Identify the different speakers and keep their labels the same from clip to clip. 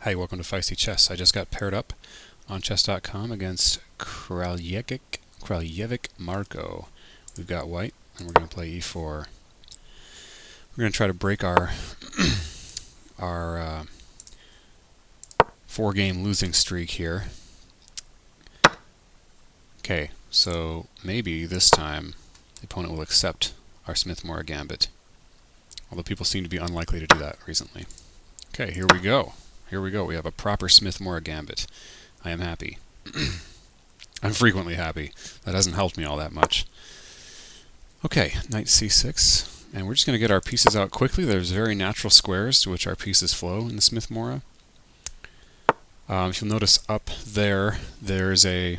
Speaker 1: Hi, welcome to Feisty Chess. I just got paired up on chess.com against Kraljevic Marko. We've got white, and we're going to play e4. We're going to try to break our our 4-game losing streak here. Okay, so maybe this time the opponent will accept our Smith-Morra Gambit, although people seem to be unlikely to do that recently. Okay, here we go. Here we go. We have a proper Smith-Morra Gambit. I am happy. I'm frequently happy. That hasn't helped me all that much. Okay, knight c6. And we're just going to get our pieces out quickly. There's very natural squares to which our pieces flow in the Smith-Morra. If you'll notice up there, there's a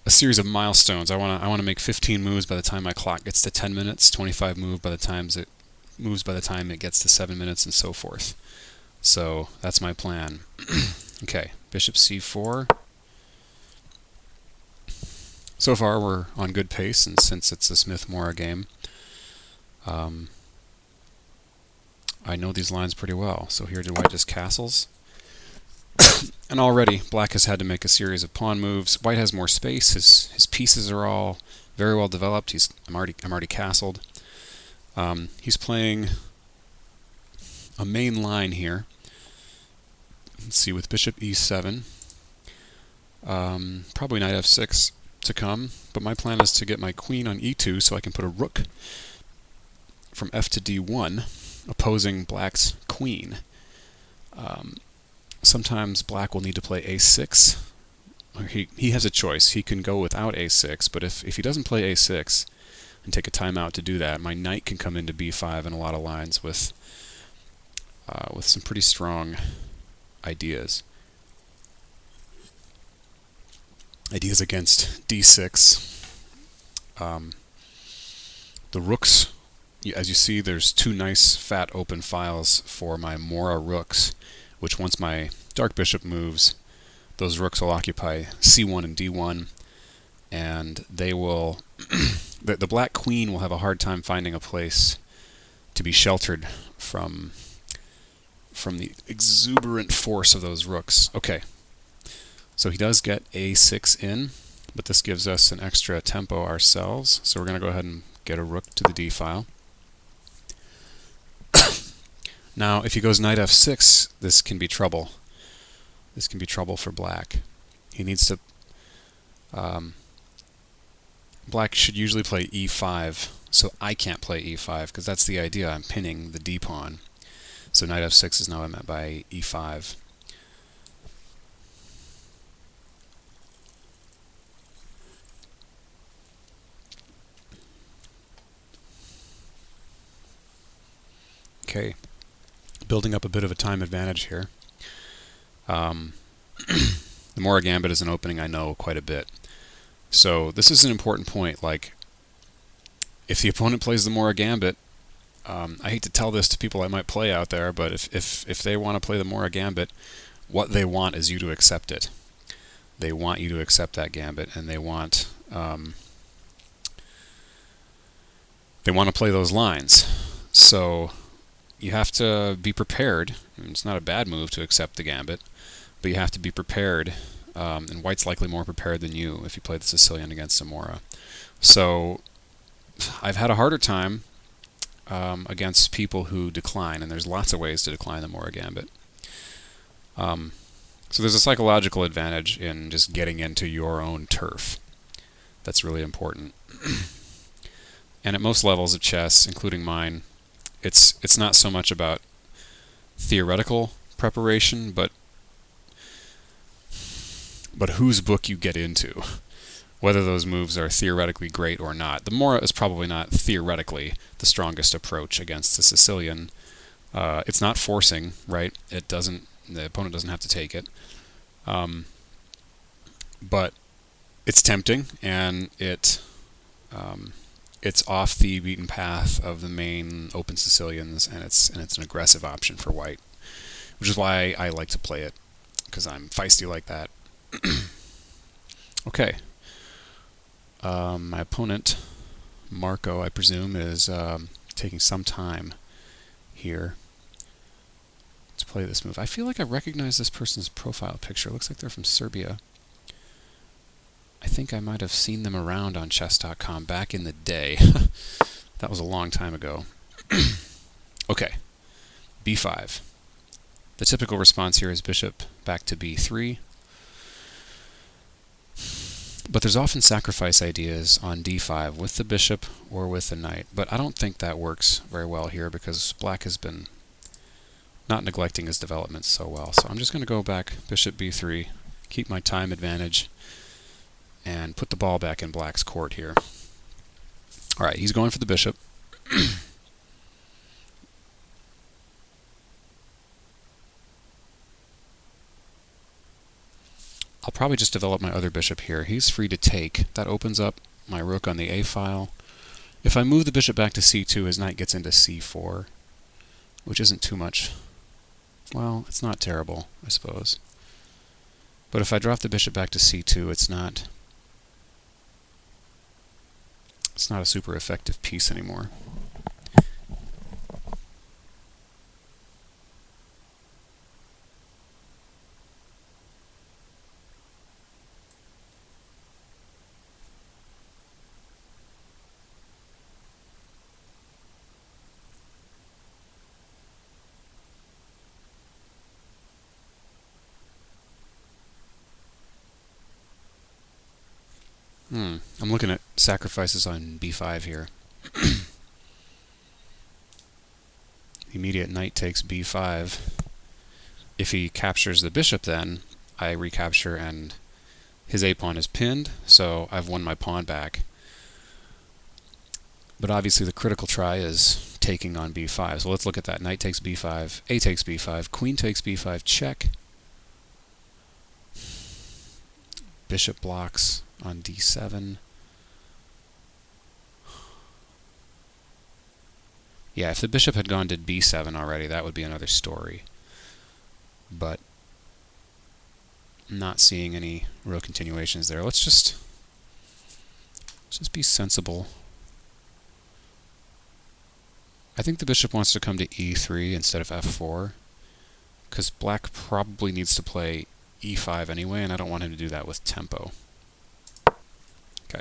Speaker 1: series of milestones. I want to make 15 moves by the time my clock gets to 10 minutes, 25 moves by the time it gets to 7 minutes, and so forth. So that's my plan. Okay, bishop c4. So far we're on good pace, and since it's a Smith-Morra game, I know these lines pretty well. So here white just castles. And already black has had to make a series of pawn moves. White has more space. His pieces are all very well developed. I'm already castled. He's playing a main line here. Let's see, with bishop e7. Probably knight f6 to come, but my plan is to get my queen on e2 so I can put a rook from f to d1, opposing black's queen. Sometimes black will need to play a6. He has a choice. He can go without a6, but if he doesn't play a6 and take a timeout to do that, my knight can come into b5 in a lot of lines with some pretty strong ideas. Ideas against d6. The rooks, as you see, there's two nice fat open files for my Morra rooks, which once my dark bishop moves, those rooks will occupy c1 and d1, and they will the black queen will have a hard time finding a place to be sheltered from the exuberant force of those rooks. Okay, so he does get a6 in, but this gives us an extra tempo ourselves, so we're going to go ahead and get a rook to the d file. Now, if he goes knight f6, this can be trouble. This can be trouble for black. He needs to... black should usually play e5, so I can't play e5, because that's the idea. I'm pinning the d-pawn. So knight f6 is now met by e5. Okay. Building up a bit of a time advantage here. The Morra Gambit is an opening I know quite a bit. So this is an important point. Like, if the opponent plays the Morra Gambit, I hate to tell this to people I might play out there, but if they want to play the Morra Gambit, what they want is you to accept it. They want you to accept that gambit, and they want to play those lines. So you have to be prepared. I mean, it's not a bad move to accept the gambit, but you have to be prepared, and white's likely more prepared than you if you play the Sicilian against a Morra. So I've had a harder time against people who decline, and there's lots of ways to decline the Morra Gambit. So there's a psychological advantage in just getting into your own turf. That's really important. And at most levels of chess, including mine, it's not so much about theoretical preparation, but whose book you get into, whether those moves are theoretically great or not. The Morra is probably not theoretically the strongest approach against the Sicilian. It's not forcing, right? The opponent doesn't have to take it. But it's tempting, and it's off the beaten path of the main open Sicilians, and it's an aggressive option for white, which is why I like to play it, because I'm feisty like that. Okay. My opponent, Marko, I presume, is taking some time here. to play this move. I feel like I recognize this person's profile picture. It looks like they're from Serbia. I think I might have seen them around on chess.com back in the day. That was a long time ago. Okay, b5. The typical response here is bishop back to b3. But there's often sacrifice ideas on d5 with the bishop or with the knight. But I don't think that works very well here because black has been not neglecting his developments so well. So I'm just going to go back bishop b3, keep my time advantage, and put the ball back in black's court here. All right, he's going for the bishop. I'll probably just develop my other bishop here. He's free to take. That opens up my rook on the a file. If I move the bishop back to c2, his knight gets into c4, which isn't too much. Well, it's not terrible, I suppose. But if I drop the bishop back to c2, it's not a super effective piece anymore. I'm looking at sacrifices on b5 here. Immediate knight takes b5. If he captures the bishop, then I recapture and his a-pawn is pinned, so I've won my pawn back. But obviously the critical try is taking on b5. So let's look at that. Knight takes b5, a takes b5, queen takes b5, check. Bishop blocks on d7. Yeah, if the bishop had gone to b7 already, that would be another story. But I'm not seeing any real continuations there. Let's just be sensible. I think the bishop wants to come to e3 instead of f4, because black probably needs to play e5 anyway, and I don't want him to do that with tempo. Okay.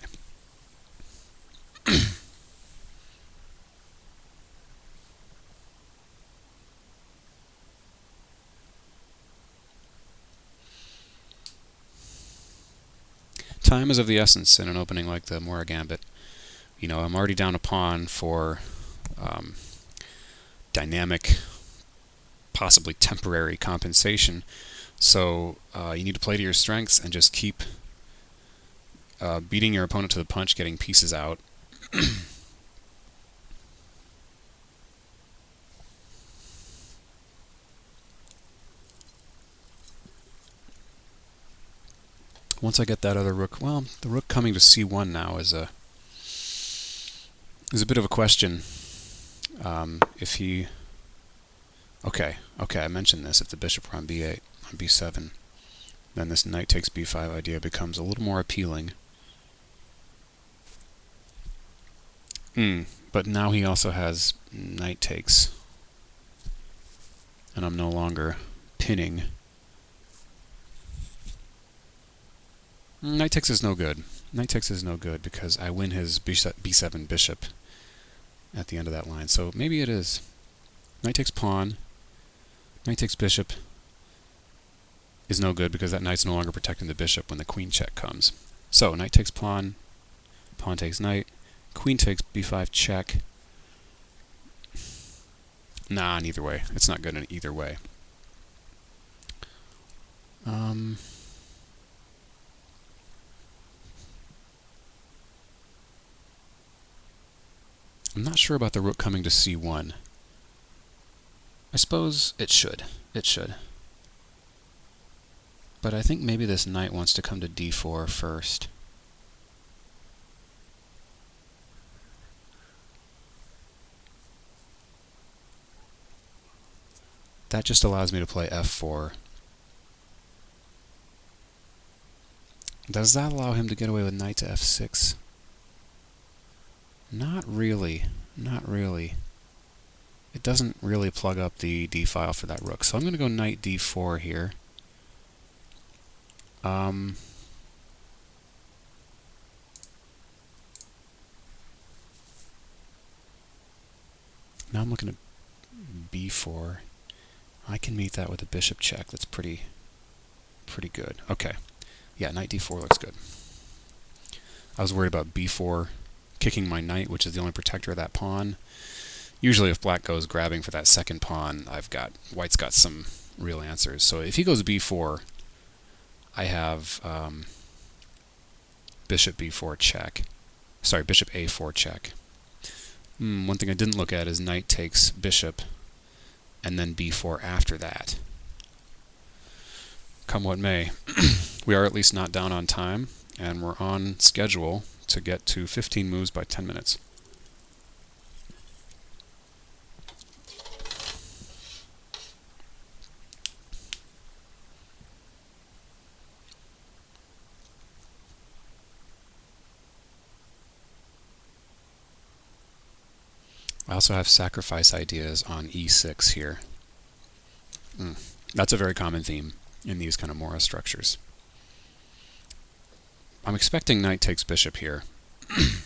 Speaker 1: Time is of the essence in an opening like the Morra Gambit. You know, I'm already down a pawn for dynamic, possibly temporary compensation. So you need to play to your strengths and just keep beating your opponent to the punch, getting pieces out. Once I get that other rook, well, the rook coming to c1 now is a bit of a question. If he, okay, I mentioned this. If the bishop were on b8, on b7, then this knight takes b5 idea becomes a little more appealing. But now he also has knight takes, and I'm no longer pinning. Knight takes is no good. Knight takes is no good because I win his b7 bishop at the end of that line. So maybe it is. Knight takes pawn. Knight takes bishop is no good because that knight's no longer protecting the bishop when the queen check comes. So knight takes pawn. Pawn takes knight. Queen takes b5 check. Nah, in either way. It's not good in either way. I'm not sure about the rook coming to c1. I suppose it should. It should. But I think maybe this knight wants to come to d4 first. That just allows me to play f4. Does that allow him to get away with knight to f6? Not really. Not really. it doesn't really plug up the d file for that rook. So I'm going to go knight d4 here. Now I'm looking at b4. I can meet that with a bishop check. That's pretty good. Okay. Yeah, knight d4 looks good. I was worried about b4 kicking my knight, which is the only protector of that pawn. Usually if black goes grabbing for that second pawn, white's got some real answers. So if he goes b4, I have bishop b4 check. Sorry, bishop a4 check. One thing I didn't look at is knight takes bishop, and then b4 after that. Come what may, we are at least not down on time, and we're on schedule to get to 15 moves by 10 minutes. I also have sacrifice ideas on e6 here. That's a very common theme in these kind of Morra structures. I'm expecting knight takes bishop here. At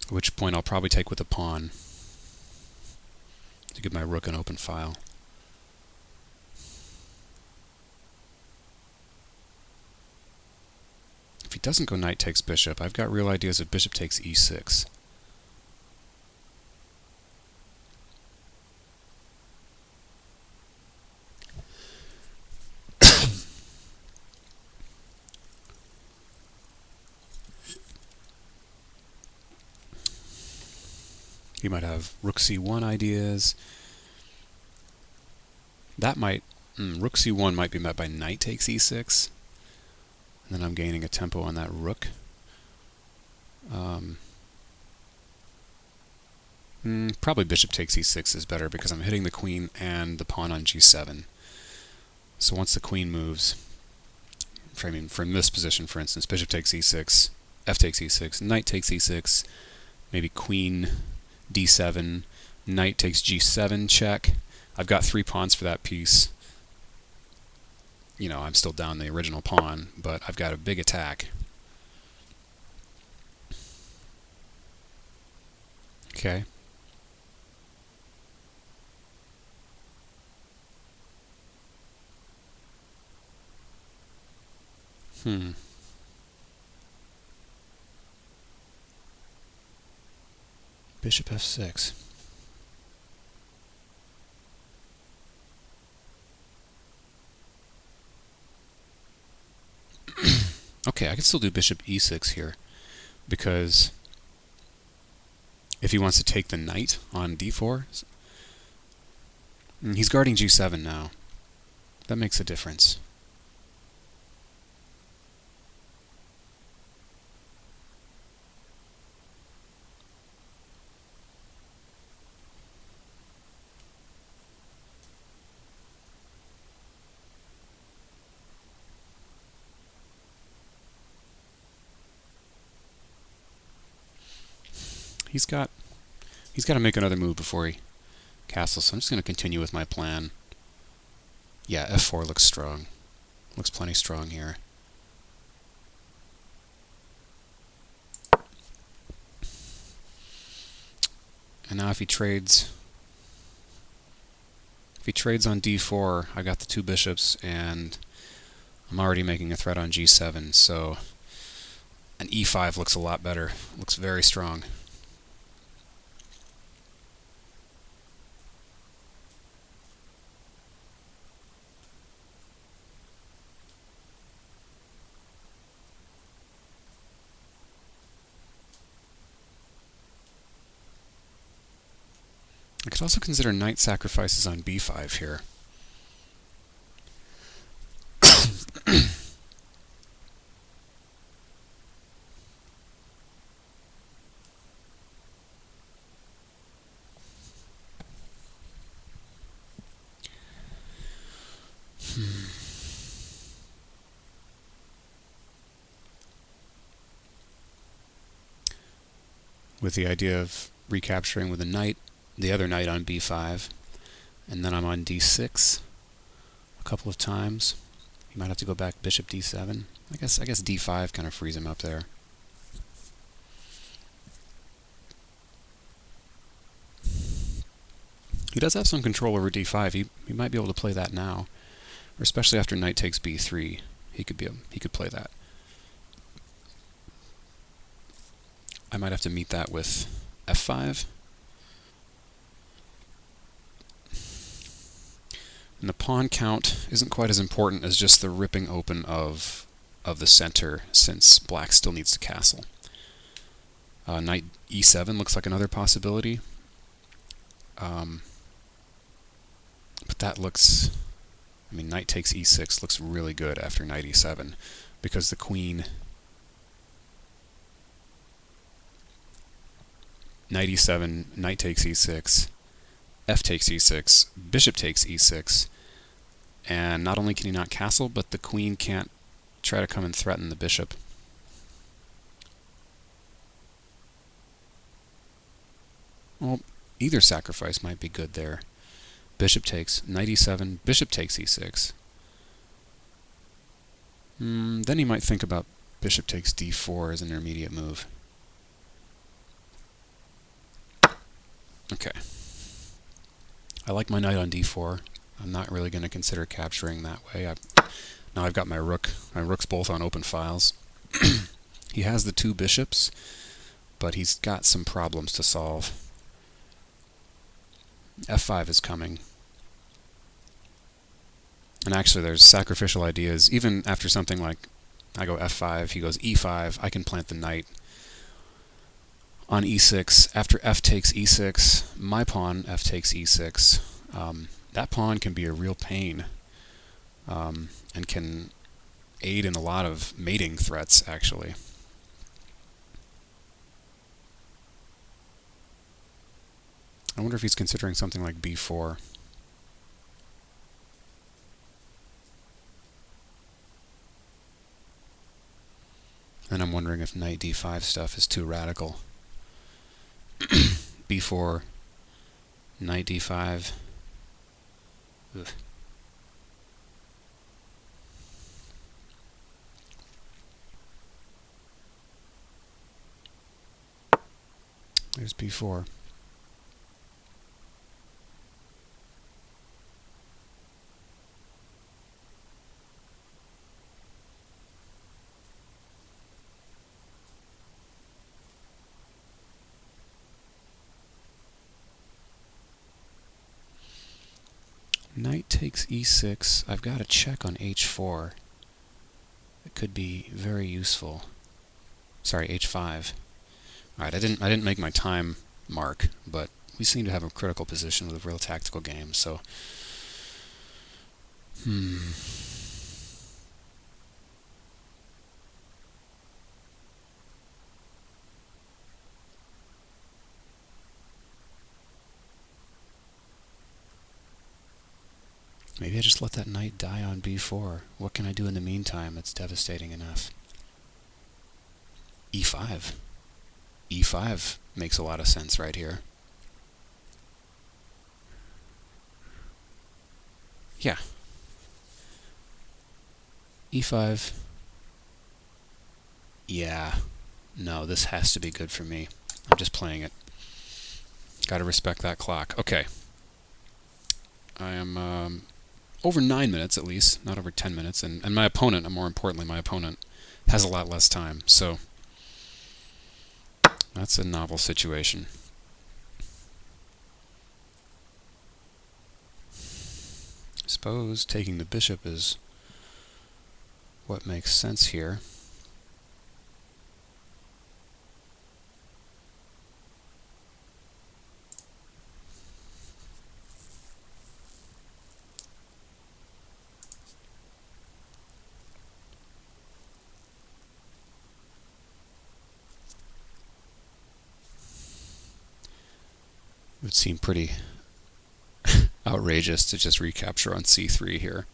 Speaker 1: which point I'll probably take with a pawn to give my rook an open file. If he doesn't go knight takes bishop, I've got real ideas of bishop takes e6. He might have rook c1 ideas. That might, rook c1 might be met by knight takes e6. And then I'm gaining a tempo on that rook. Probably bishop takes e6 is better because I'm hitting the queen and the pawn on g7. So once the queen moves, from this position, for instance, bishop takes e6, f takes e6, knight takes e6, maybe queen d7, knight takes g7 check. I've got 3 pawns for that piece. You know, I'm still down the original pawn, but I've got a big attack. Okay. Bishop f6. Okay, I can still do bishop e6 here, because if he wants to take the knight on d4, he's guarding g7 now. That makes a difference. He's got to make another move before he castles, so I'm just going to continue with my plan. Yeah, f4 looks strong. Looks plenty strong here. And now if he trades on d4, I got the 2 bishops, and I'm already making a threat on g7, so an e5 looks a lot better. Looks very strong. I could also consider knight sacrifices on b5 here. with the idea of recapturing with a knight, the other knight on b5, and then I'm on d6 a couple of times. He might have to go back bishop d7. I guess d5 kind of frees him up there. He does have some control over d5. He might be able to play that now, or especially after knight takes b3. He could play that. I might have to meet that with f5. And the pawn count isn't quite as important as just the ripping open of the center, since black still needs to castle. Knight e7 looks like another possibility. But that looks... I mean, knight takes e6 looks really good after knight e7, because the queen... Knight e7, knight takes e6, f takes e6, bishop takes e6, and not only can he not castle, but the queen can't try to come and threaten the bishop. Well, either sacrifice might be good there. Bishop takes, knight e7, bishop takes e6. Then he might think about bishop takes d4 as an intermediate move. Okay. I like my knight on d4. I'm not really going to consider capturing that way. Now I've got my rook. My rook's both on open files. He has the two bishops, but he's got some problems to solve. f5 is coming. And actually there's sacrificial ideas. Even after something like I go f5, he goes e5, I can plant the knight on e6. After f takes e6, my pawn f takes e6. That pawn can be a real pain, and can aid in a lot of mating threats, actually. I wonder if he's considering something like b4. And I'm wondering if knight d5 stuff is too radical. b4, knight d5. Ugh. There's b4. Knight takes e6. I've got a check on h4. It could be very useful. Sorry, h5. All right, I didn't make my time mark, but we seem to have a critical position with a real tactical game. So, maybe I just let that knight die on b4. What can I do in the meantime that's devastating enough? e5. e5 makes a lot of sense right here. Yeah. e5. Yeah. No, this has to be good for me. I'm just playing it. Gotta respect that clock. Okay. I am over 9 minutes at least, not over 10 minutes, and my opponent, and more importantly, my opponent, has a lot less time, so that's a novel situation. I suppose taking the bishop is what makes sense here. It would seem pretty outrageous to just recapture on c3 here.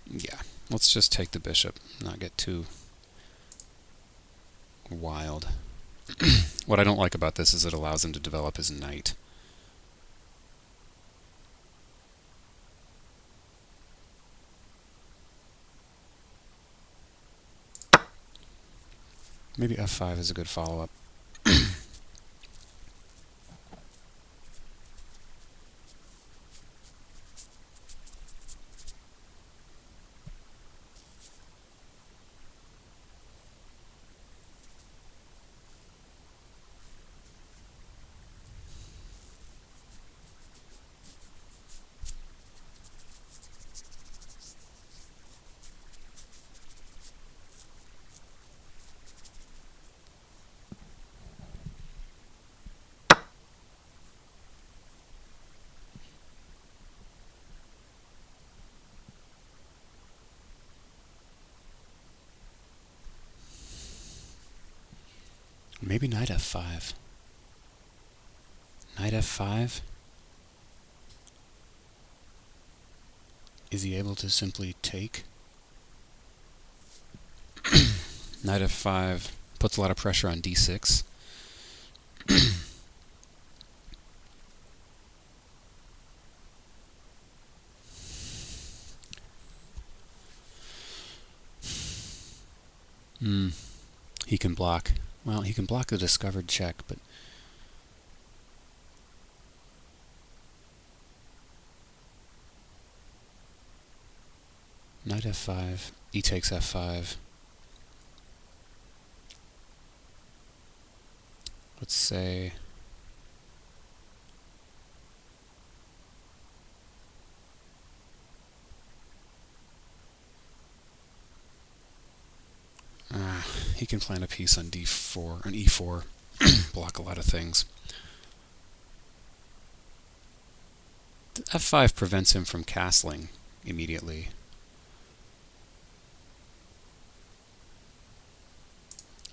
Speaker 1: Yeah, Let's just take the bishop, not get too wild. What I don't like about this is it allows him to develop his knight. Maybe f5 is a good follow-up. Maybe knight f5. Knight f5? Is he able to simply take? Knight f5 puts a lot of pressure on d6. He can block. Well, he can block the discovered check, but knight f5, e takes f5. Let's say he can plant a piece on d4, on e4, block a lot of things. F5 prevents him from castling immediately.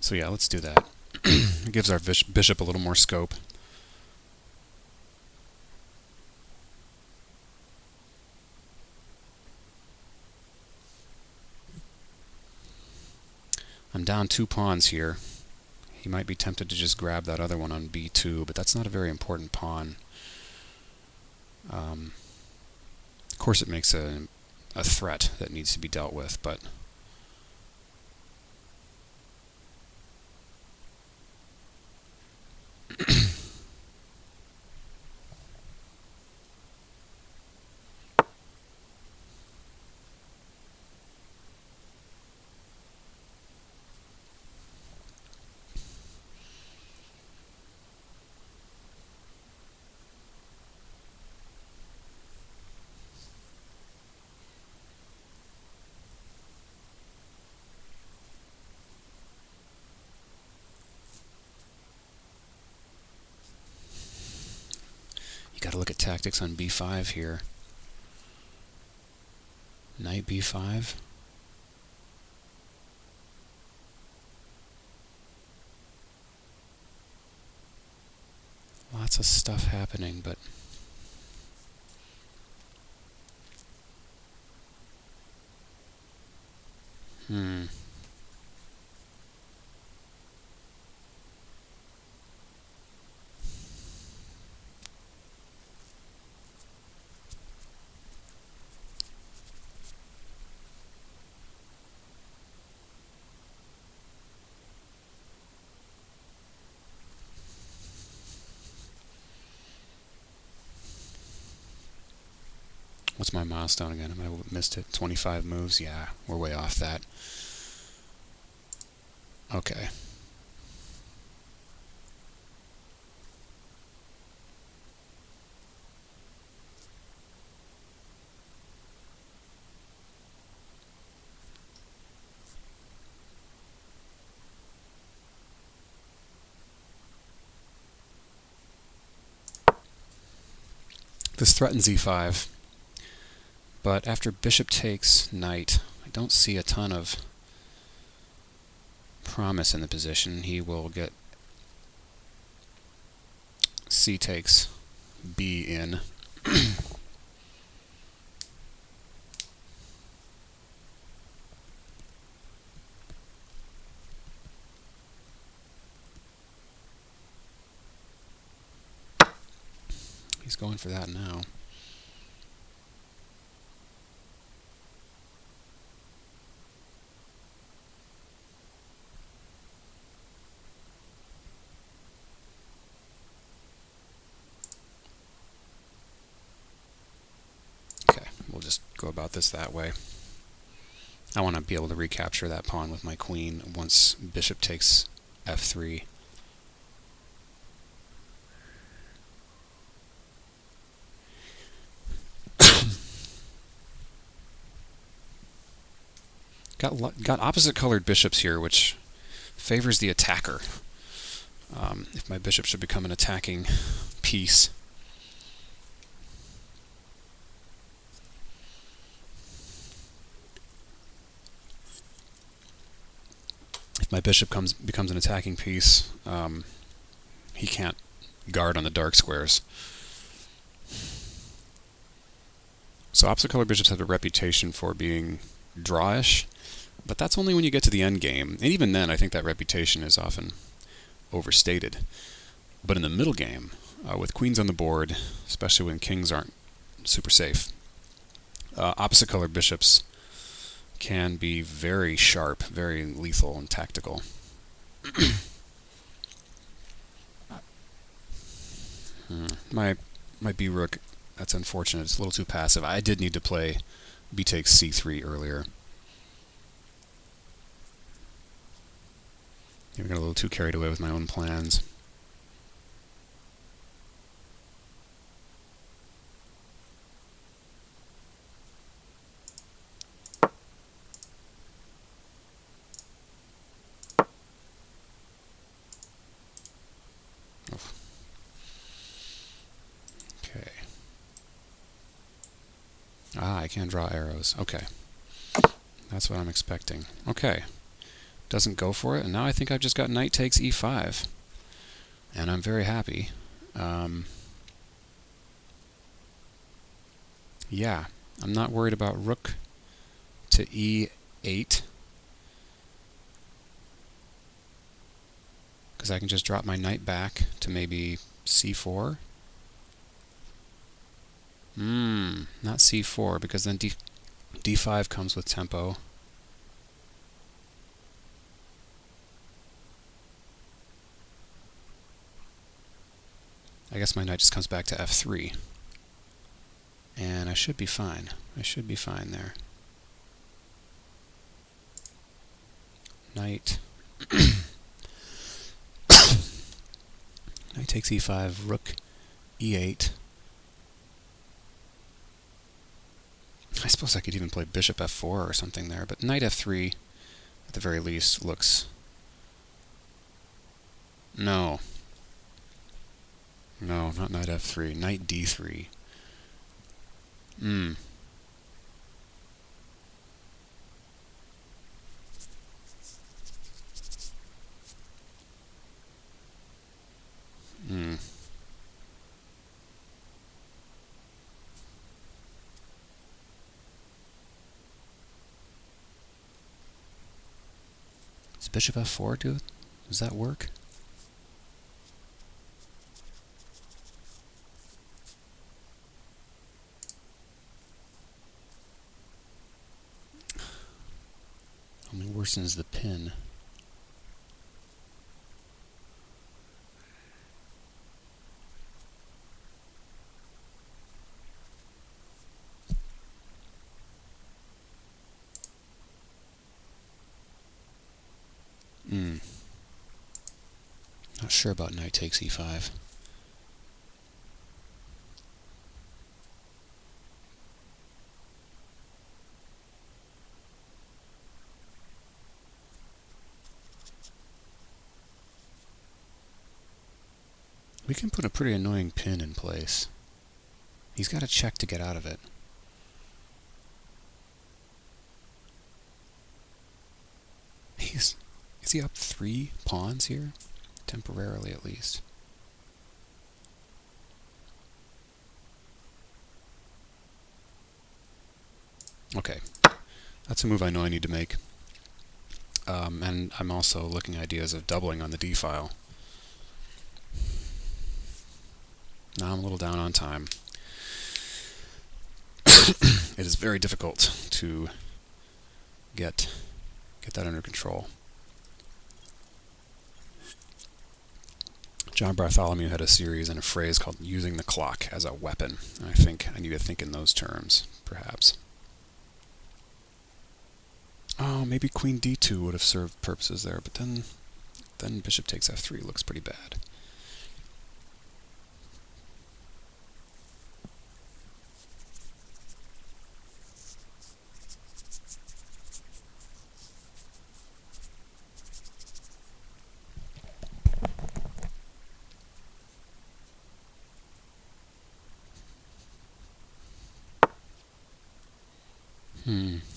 Speaker 1: So yeah, let's do that. It gives our bishop a little more scope. I'm down 2 pawns here. He might be tempted to just grab that other one on b2, but that's not a very important pawn. Of course it makes a threat that needs to be dealt with, but got to look at tactics on b5 here. Knight b5. Lots of stuff happening, but what's my milestone again? I might have missed it. 25 moves? Yeah, we're way off that. Okay. This threatens e5, but after bishop takes knight, I don't see a ton of promise in the position. He will get c takes b in. He's going for that now. Okay, we'll just go about this that way. I want to be able to recapture that pawn with my queen once bishop takes f3. Got opposite colored bishops here, which favors the attacker. If my bishop should become an attacking piece. If my bishop becomes an attacking piece, he can't guard on the dark squares. So opposite colored bishops have a reputation for being drawish, but that's only when you get to the end game. And even then, I think that reputation is often overstated. But in the middle game, with queens on the board, especially when kings aren't super safe, opposite colored bishops can be very sharp, very lethal and tactical. My b rook, that's unfortunate. It's a little too passive. I did need to play b takes c3 earlier. I got a little too carried away with my own plans. Okay. I can't draw arrows. Okay. That's what I'm expecting. Okay. Doesn't go for it, and now I think I've just got knight takes e5. And I'm very happy. Yeah, I'm not worried about rook to e8. Because I can just drop my knight back to maybe c4. Not c4, because then d5 comes with tempo. I guess my knight just comes back to f3. And I should be fine. I should be fine there. Knight. Knight takes e5, rook e8. I suppose I could even play bishop f4 or something there, but knight f3, at the very least, looks... No. No, not knight f3. Knight d3. Does bishop f4 do it? Does that work? Only worsens the pin. Not sure about knight takes e5. We can put a pretty annoying pin in place. He's got to check to get out of it. Is he up 3 pawns here? Temporarily, at least. Okay. That's a move I know I need to make. And I'm also looking at ideas of doubling on the d file. Now I'm a little down on time. It is very difficult to get that under control. John Bartholomew had a series and a phrase called using the clock as a weapon. And I think I need to think in those terms, perhaps. Oh, maybe queen d2 would have served purposes there, but then bishop takes f3 looks pretty bad.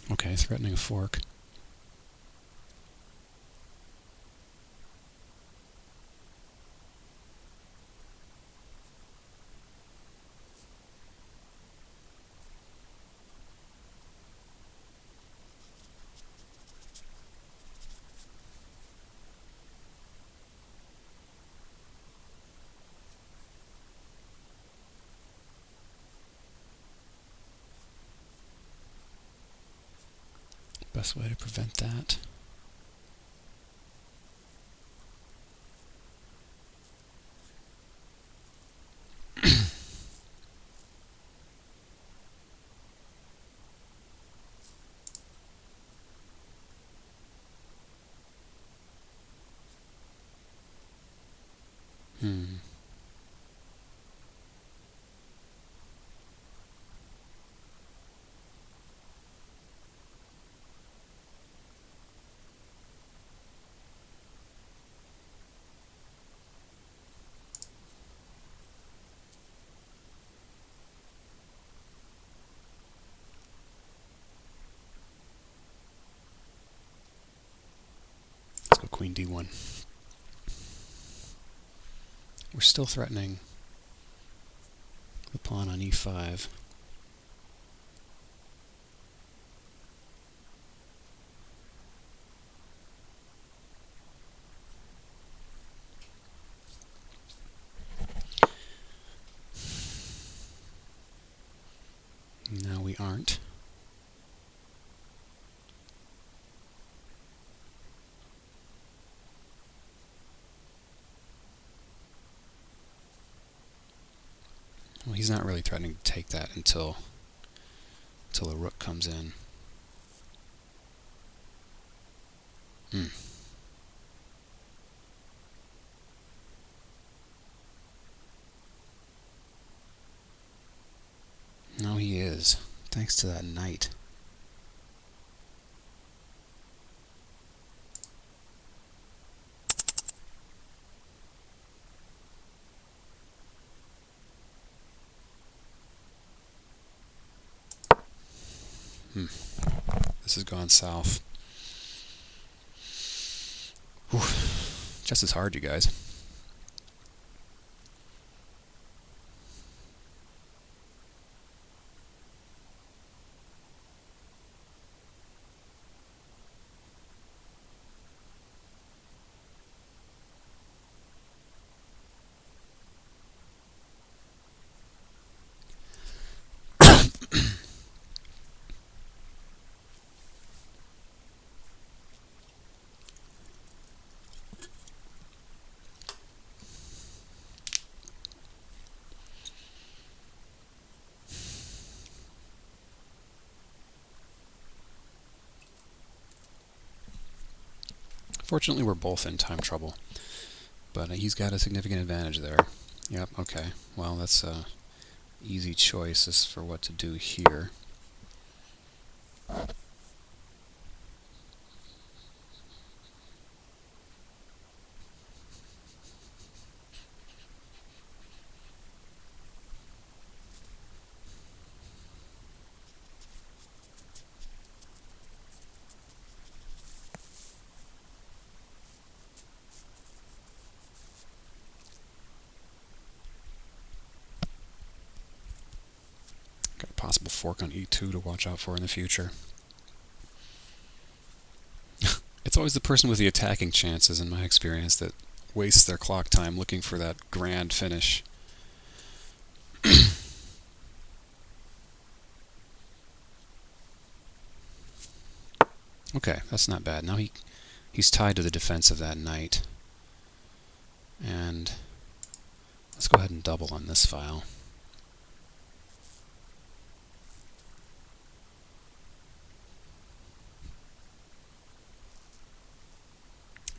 Speaker 1: Okay, threatening a fork. Best way to prevent that. Let's go queen d1. We're still threatening the pawn on e5. Now we aren't. Well, he's not really threatening to take that until a rook comes in. No, he is, thanks to that knight. This has gone south. Whew. Just as hard, you guys. Fortunately, we're both in time trouble, but he's got a significant advantage there. Yep, okay. Well, that's easy choices for what to do here. Got a possible fork on e2 to watch out for in the future. It's always the person with the attacking chances, in my experience, that wastes their clock time looking for that grand finish. Okay, that's not bad. Now he's tied to the defense of that knight. And let's go ahead and double on this file.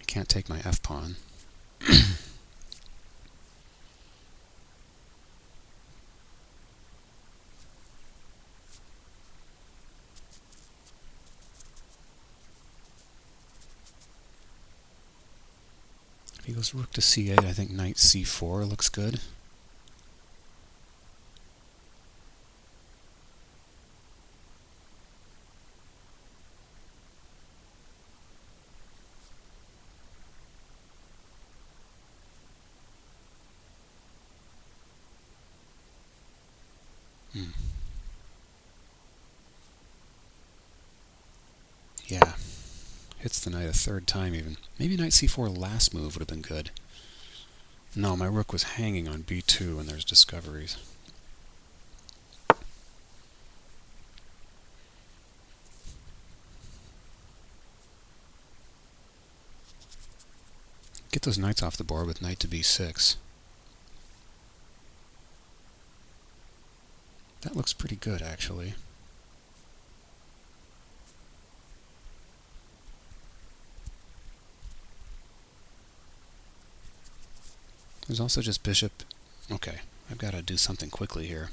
Speaker 1: I can't take my f-pawn. If he goes rook to c8, I think knight c4 looks good. Yeah. Hits the knight a third time even. Maybe knight c4 last move would have been good. No, my rook was hanging on b2 and there's discoveries. Get those knights off the board with knight to b6. That looks pretty good, actually. There's also just bishop. Okay, I've got to do something quickly here.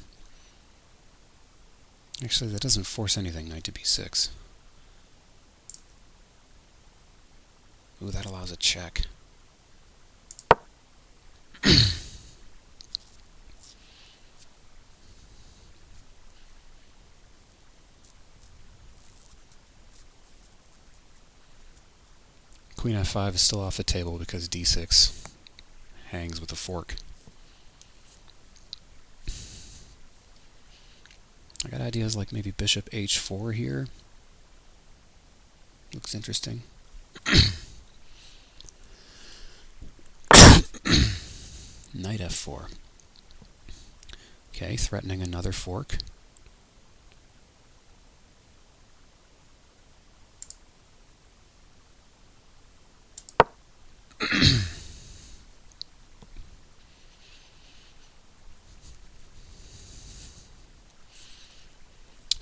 Speaker 1: Actually, that doesn't force anything, knight to b6. Ooh, that allows a check. Queen f5 is still off the table because d6 hangs with a fork. I got ideas like maybe bishop h4 here. Looks interesting. Knight f4. Okay, threatening another fork.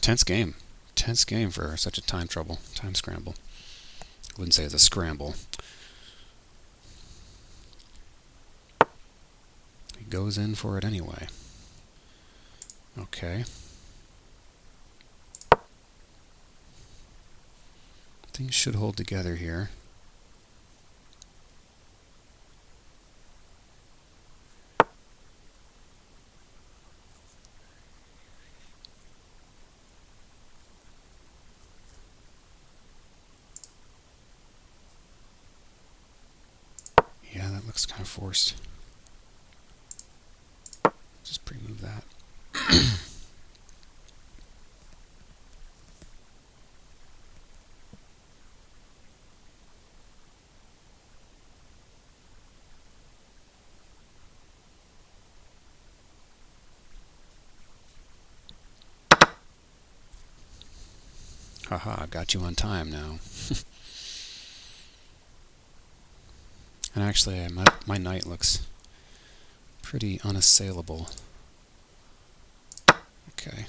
Speaker 1: Tense game. Tense game for such a time scramble. I wouldn't say it's a scramble. He goes in for it anyway. Okay. Things should hold together here. Yeah, that looks kind of forced. Just pre-move that. Haha, got you on time now. And actually, my knight looks pretty unassailable. Okay.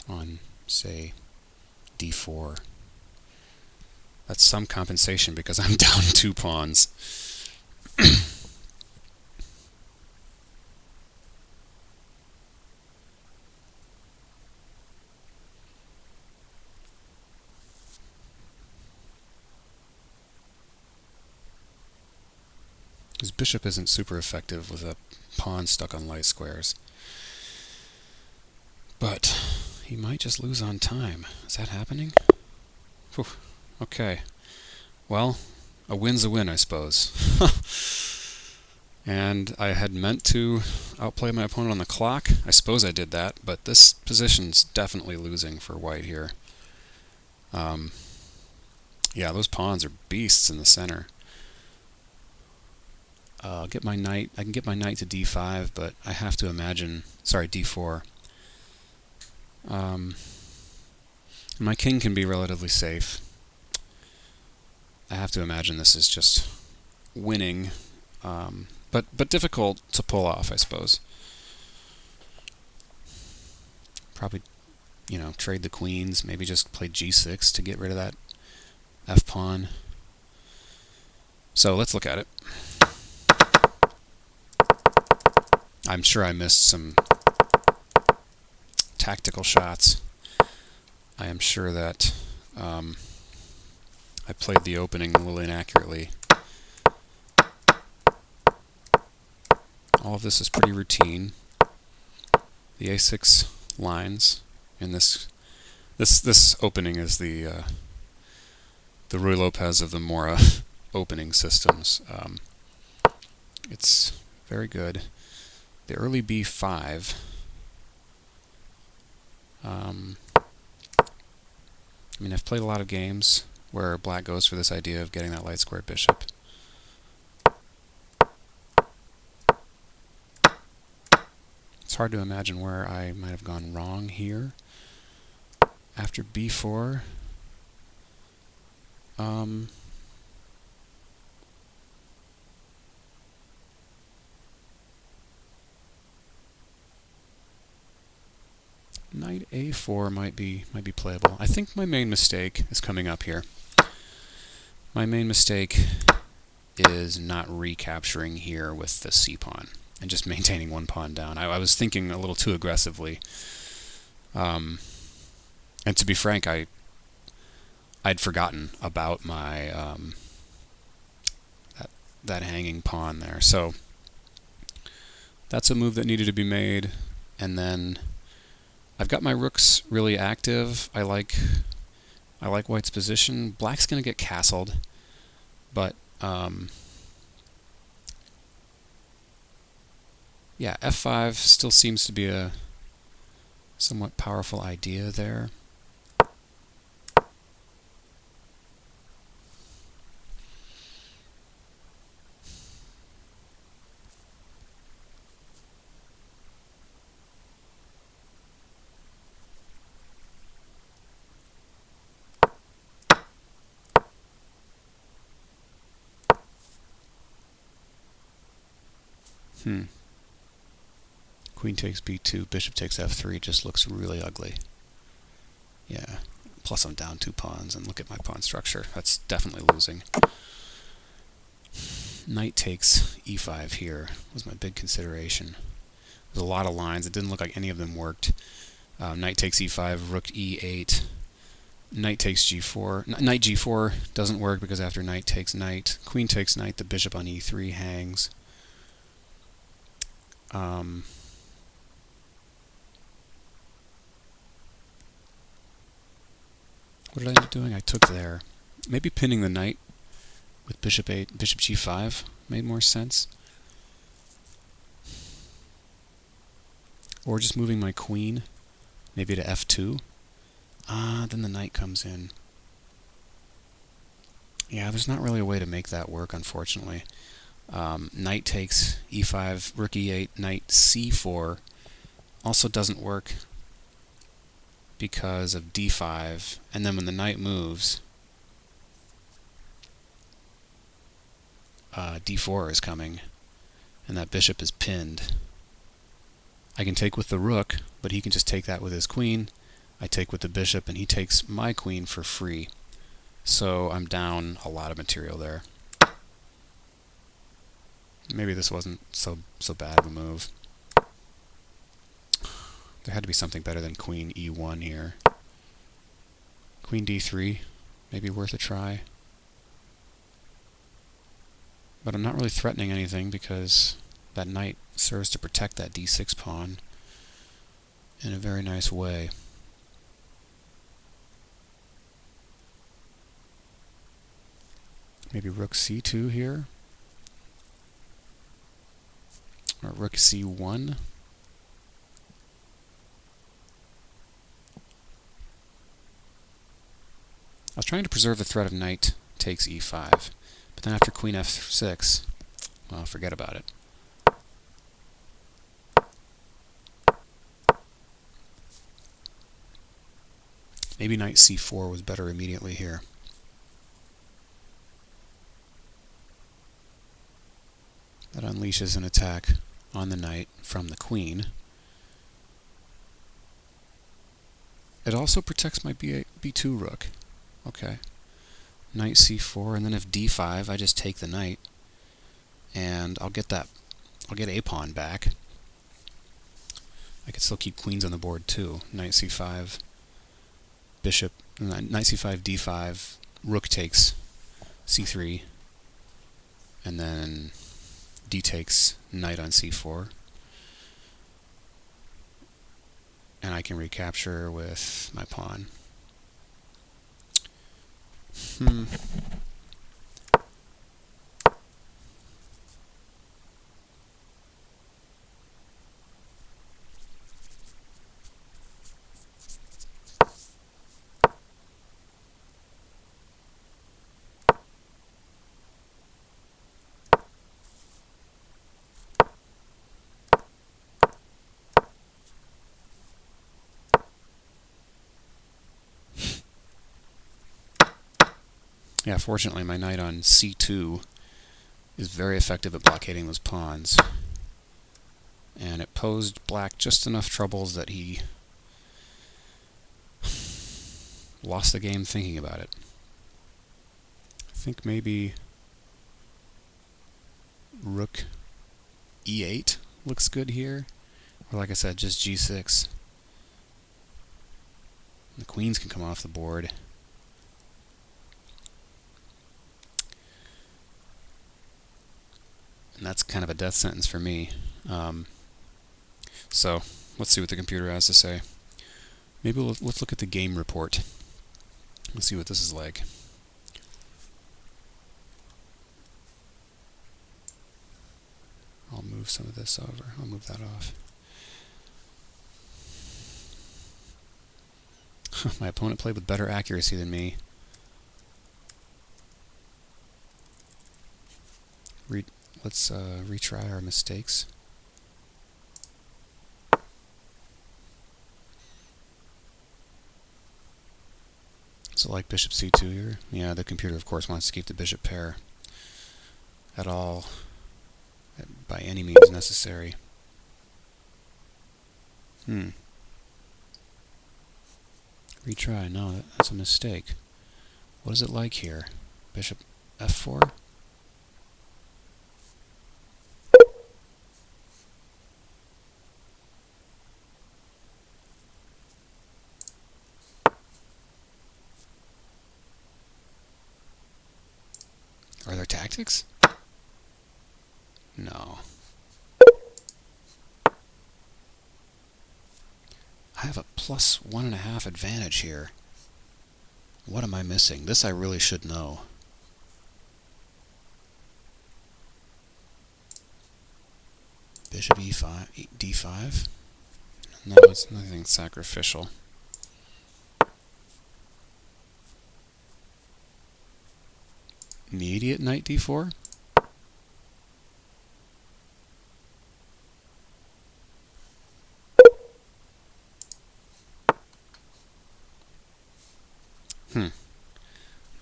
Speaker 1: On, say, d4. That's some compensation because I'm down 2 pawns. His bishop isn't super effective with a pawn stuck on light squares. But he might just lose on time. Is that happening? Whew. Okay. Well, a win's a win, I suppose. And I had meant to outplay my opponent on the clock. I suppose I did that, but this position's definitely losing for white here. Yeah, those pawns are beasts in the center. Get my knight. I can get my knight to d5, but I have to imagine. Sorry, d4. My king can be relatively safe. I have to imagine this is just winning, but difficult to pull off, I suppose. Probably, trade the queens, maybe just play g6 to get rid of that f-pawn. So let's look at it. I'm sure I missed some tactical shots. I am sure that I played the opening a little inaccurately. All of this is pretty routine. The a6 lines in this opening is the Ruy Lopez of the Morra opening systems. It's very good. The early b5. I've played a lot of games where black goes for this idea of getting that light square bishop. It's hard to imagine where I might have gone wrong here. After b4, knight a4 might be playable. I think my main mistake is coming up here. My main mistake is not recapturing here with the c-pawn and just maintaining one pawn down. I was thinking a little too aggressively. And to be frank, I'd forgotten about my that hanging pawn there. So that's a move that needed to be made. And then I've got my rooks really active. I like white's position. Black's going to get castled, but yeah, f5 still seems to be a somewhat powerful idea there. Queen takes b2, bishop takes f3, just looks really ugly. Yeah, plus I'm down 2 pawns, and look at my pawn structure. That's definitely losing. Knight takes e5 here was my big consideration. There's a lot of lines. It didn't look like any of them worked. Knight takes e5, rook e8. Knight takes g4. Knight g4 doesn't work because after knight takes knight, queen takes knight, the bishop on e3 hangs. What did I end up doing? I took there. Maybe pinning the knight with bishop g5 made more sense. Or just moving my queen, maybe to f2. Then the knight comes in. Yeah, there's not really a way to make that work, unfortunately. Knight takes e5, rook e8, knight c4 also doesn't work because of d5, and then when the knight moves, d4 is coming, and that bishop is pinned. I can take with the rook, but he can just take that with his queen. I take with the bishop, and he takes my queen for free. So I'm down a lot of material there. Maybe this wasn't so bad of a move. There had to be something better than queen e1 here. Queen d3, maybe worth a try. But I'm not really threatening anything because that knight serves to protect that d6 pawn in a very nice way. Maybe rook c2 here. Or rook c1. I was trying to preserve the threat of knight takes e5, but then after queen f6, well, forget about it. Maybe knight c4 was better immediately here. That unleashes an attack on the knight from the queen. It also protects my b2 rook. Okay. Knight c4, and then if d5, I just take the knight, and I'll get a pawn back. I could still keep queens on the board too. Knight c5, bishop, knight c5, d5, rook takes c3, and then d takes knight on c4. And I can recapture with my pawn. Yeah, fortunately my knight on c2 is very effective at blockading those pawns. And it posed black just enough troubles that he lost the game thinking about it. I think maybe rook e8 looks good here. Or like I said, just g6. The queens can come off the board. And that's kind of a death sentence for me. So let's see what the computer has to say. Maybe let's look at the game report. Let's see what this is like. I'll move some of this over. I'll move that off. My opponent played with better accuracy than me. Let's retry our mistakes. So like bishop c2 here. Yeah, the computer of course wants to keep the bishop pair at all, by any means necessary. Retry. No, that's a mistake. What is it like here? Bishop f4? Are there tactics? No. I have a plus 1.5 advantage here. What am I missing? This I really should know. Bishop e5, d5? No, it's nothing sacrificial. Immediate knight d4?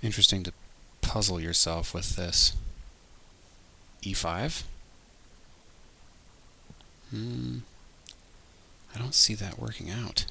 Speaker 1: Interesting to puzzle yourself with this. e5? I don't see that working out.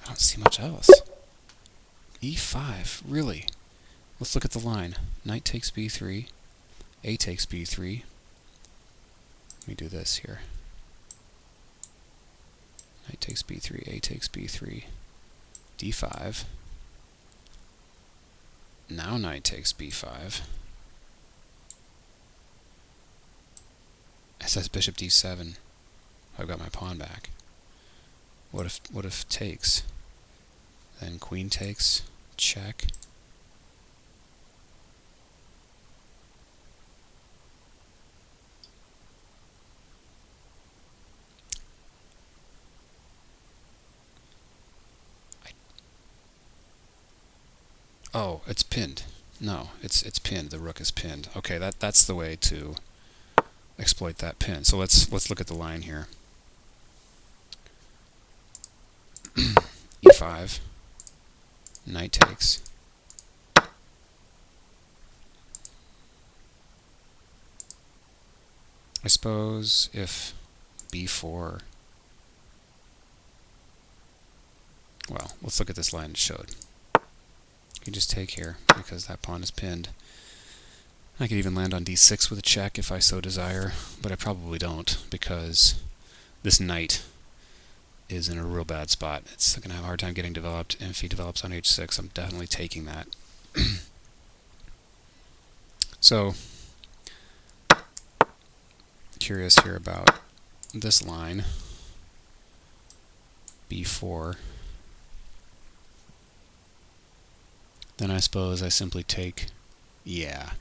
Speaker 1: I don't see much else. e5, really? Let's look at the line. Knight takes b3, a takes b3. Let me do this here. Knight takes b3, a takes b3, d5. Now knight takes b5. It says bishop d7. I've got my pawn back. What if takes? Then queen takes, check. Oh, it's pinned. No, it's pinned. The rook is pinned. Okay, that's the way to exploit that pin. So let's look at the line here. e5, knight takes. I suppose if b4, well, let's look at this line it showed. You can just take here because that pawn is pinned. I could even land on d6 with a check if I so desire, but I probably don't because this knight is in a real bad spot. It's going to have a hard time getting developed, and if he develops on h6, I'm definitely taking that. So, curious here about this line, b4. Then I suppose I simply take, yeah,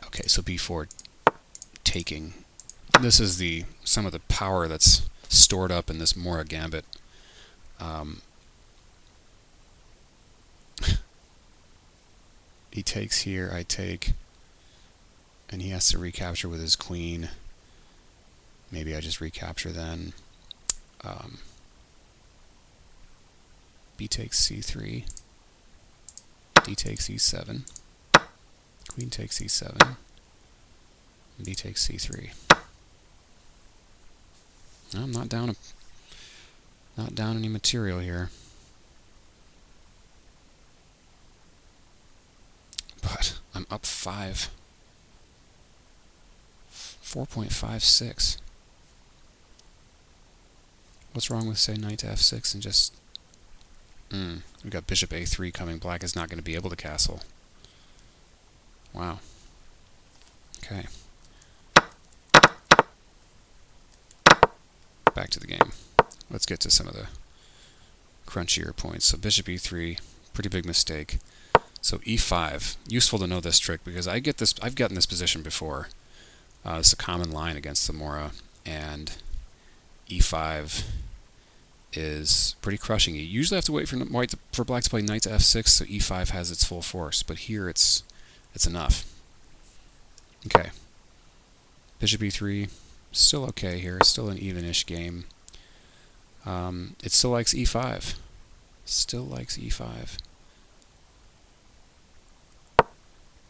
Speaker 1: okay, so b4 taking. This is some of the power that's stored up in this Morra Gambit. He takes here, I take, and he has to recapture with his queen. Maybe I just recapture then. B takes c3, d takes e7, queen takes e7, and b takes c3. I'm not down any material here. But I'm up 4.56. What's wrong with, say, knight to f6 and just... we've got bishop a3 coming. Black is not going to be able to castle. Wow. Okay. Back to the game. Let's get to some of the crunchier points. So bishop e3, pretty big mistake. So e5, useful to know this trick because I've gotten this position before. It's a common line against the Morra, and e5 is pretty crushing. You usually have to wait for black to play knight to f6, so e5 has its full force. But here it's enough. Okay, bishop e3, still okay here. Still an even-ish game. It still likes e5. Still likes e5.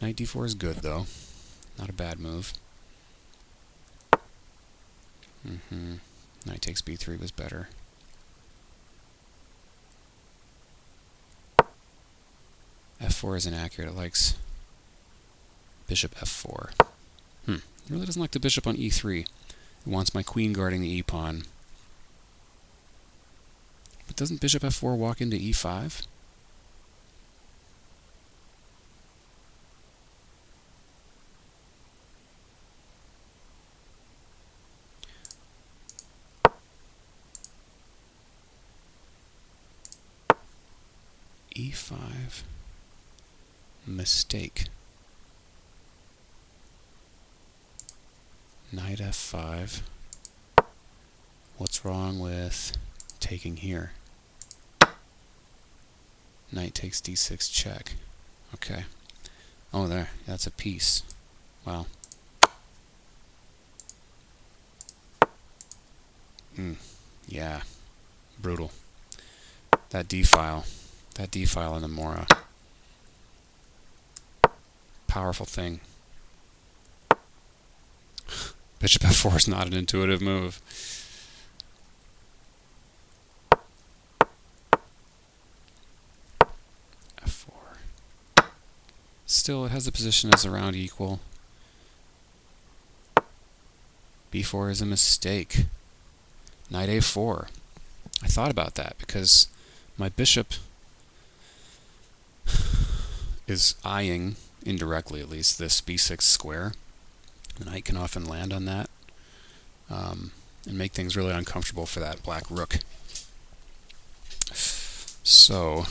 Speaker 1: Knight d4 is good, though. Not a bad move. Knight takes b3 was better. f4 is inaccurate. It likes bishop f4. It really doesn't like the bishop on e3. It wants my queen guarding the e-pawn. But doesn't bishop f4 walk into e5? e5. Mistake. Knight f5. What's wrong with taking here? Knight takes d6 check. Okay. Oh, there. That's a piece. Wow. Yeah. Brutal. That d-file. That d-file in the Morra. Powerful thing. Bishop f4 is not an intuitive move. f4. Still, it has the position as around equal. b4 is a mistake. Knight a4. I thought about that because my bishop is eyeing, indirectly at least, this b6 square. The knight can often land on that and make things really uncomfortable for that black rook. So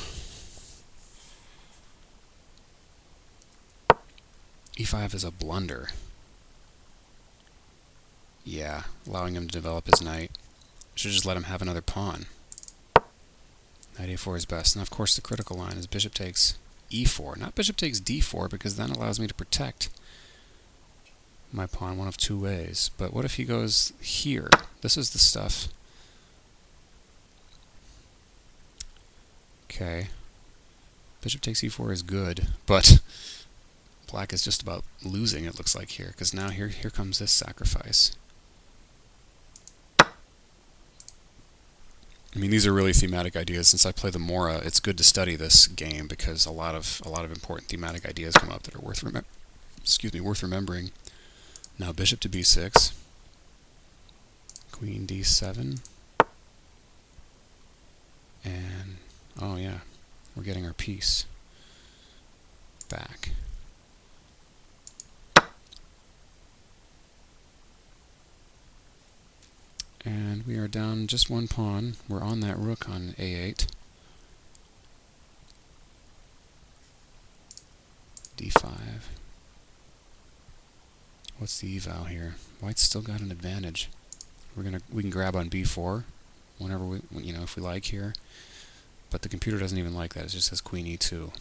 Speaker 1: e5 is a blunder. Yeah, allowing him to develop his knight. Should just let him have another pawn. Knight a4 is best. And of course the critical line is bishop takes e4. Not bishop takes d4, because then allows me to protect my pawn one of two ways. But what if he goes here? This is the stuff. Okay. Bishop takes e4 is good, but black is just about losing, it looks like, here, because now here comes this sacrifice. I mean, these are really thematic ideas. Since I play the Morra, it's good to study this game because a lot of important thematic ideas come up that are worth remembering. Now bishop to b6, queen d7, and oh yeah, we're getting our piece back. And we are down just one pawn. We're on that rook on a8. d5. What's the eval here? White's still got an advantage. We can grab on b4 whenever if we like here. But the computer doesn't even like that. It just says queen e2.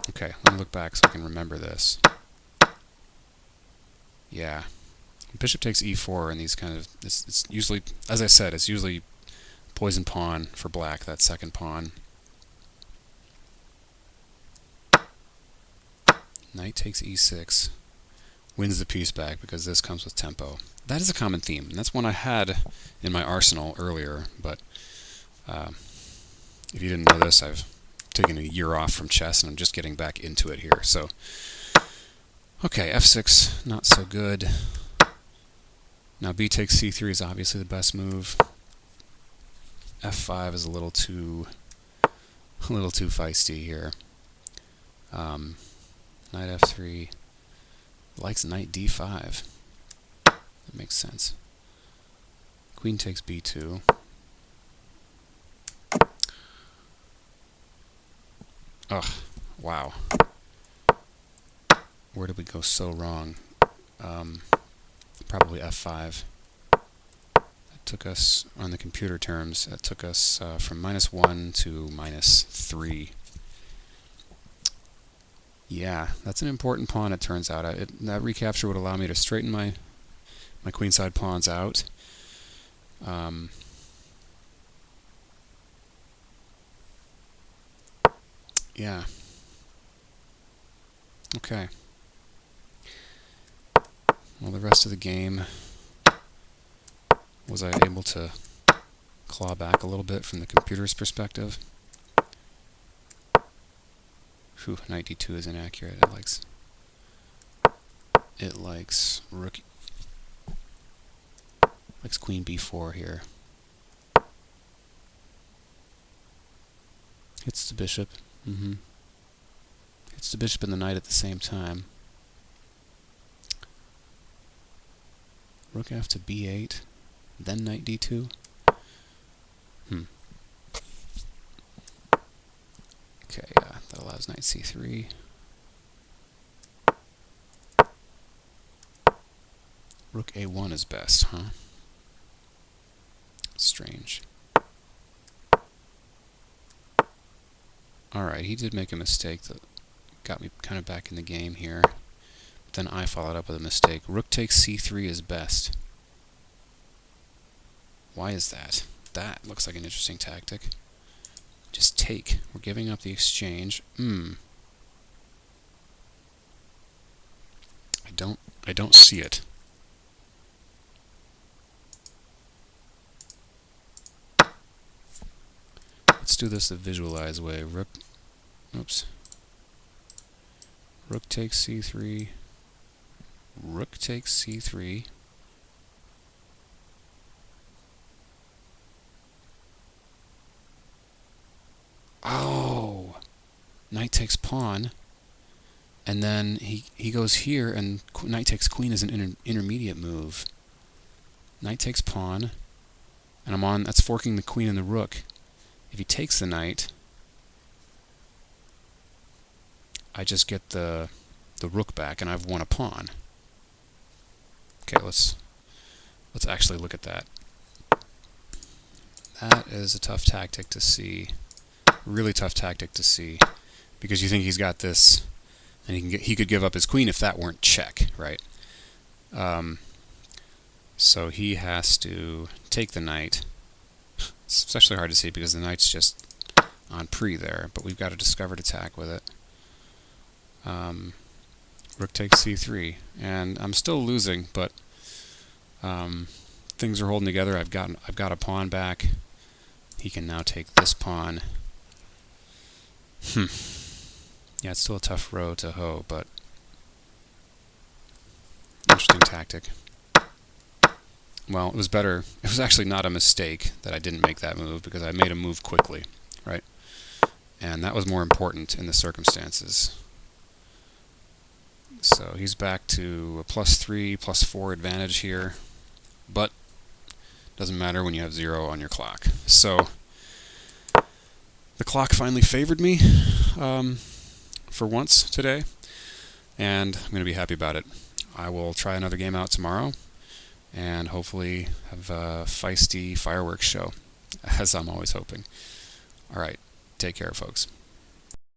Speaker 1: Okay, let me look back so I can remember this. Yeah. Bishop takes e4 and these kind of... It's usually, as I said, it's usually poison pawn for black, that second pawn. Knight takes e6. Wins the piece back because this comes with tempo. That is a common theme, and that's one I had in my arsenal earlier, but if you didn't know this, I've taken a year off from chess and I'm just getting back into it here. So, okay, f6, not so good. Now b takes c3 is obviously the best move. f5 is a little too feisty here. Knight f3 likes knight d5. That makes sense. Queen takes b2. Ugh, wow. Where did we go so wrong? Probably f5. That took us, on the computer terms, that took us from -1 to -3. Yeah, that's an important pawn, it turns out. That recapture would allow me to straighten my queenside pawns out. Yeah. Okay. Well, the rest of the game, was I able to claw back a little bit from the computer's perspective? Whew, knight d2 is inaccurate. It likes rook, likes queen b4 here. Hits the bishop. Hits the bishop and the knight at the same time. Rook f to b8, then knight d2. Okay, that allows knight c3. Rook a1 is best, huh? Strange. Alright, he did make a mistake that got me kind of back in the game here. But then I followed up with a mistake. Rook takes c3 is best. Why is that? That looks like an interesting tactic. Just take. We're giving up the exchange. I don't see it. Let's do this the visualized way. Rook takes c3. Rook takes c3. Oh! Knight takes pawn. And then he goes here, and knight takes queen is an intermediate move. Knight takes pawn. And that's forking the queen and the rook. If he takes the knight, I just get the rook back, and I've won a pawn. Okay, let's actually look at that. That is a tough tactic to see. Really tough tactic to see. Because you think he's got this, and he could give up his queen if that weren't check, right? So he has to take the knight. It's especially hard to see because the knight's just on pre there, but we've got a discovered attack with it. Rook takes c3, and I'm still losing, but things are holding together. I've got a pawn back. He can now take this pawn. Yeah, it's still a tough row to hoe, but interesting tactic. Well, it was better. It was actually not a mistake that I didn't make that move because I made a move quickly, right? And that was more important in the circumstances. So he's back to a +3, +4 advantage here, but doesn't matter when you have 0 on your clock. So the clock finally favored me for once today, and I'm going to be happy about it. I will try another game out tomorrow and hopefully have a feisty fireworks show, as I'm always hoping. All right, take care, folks.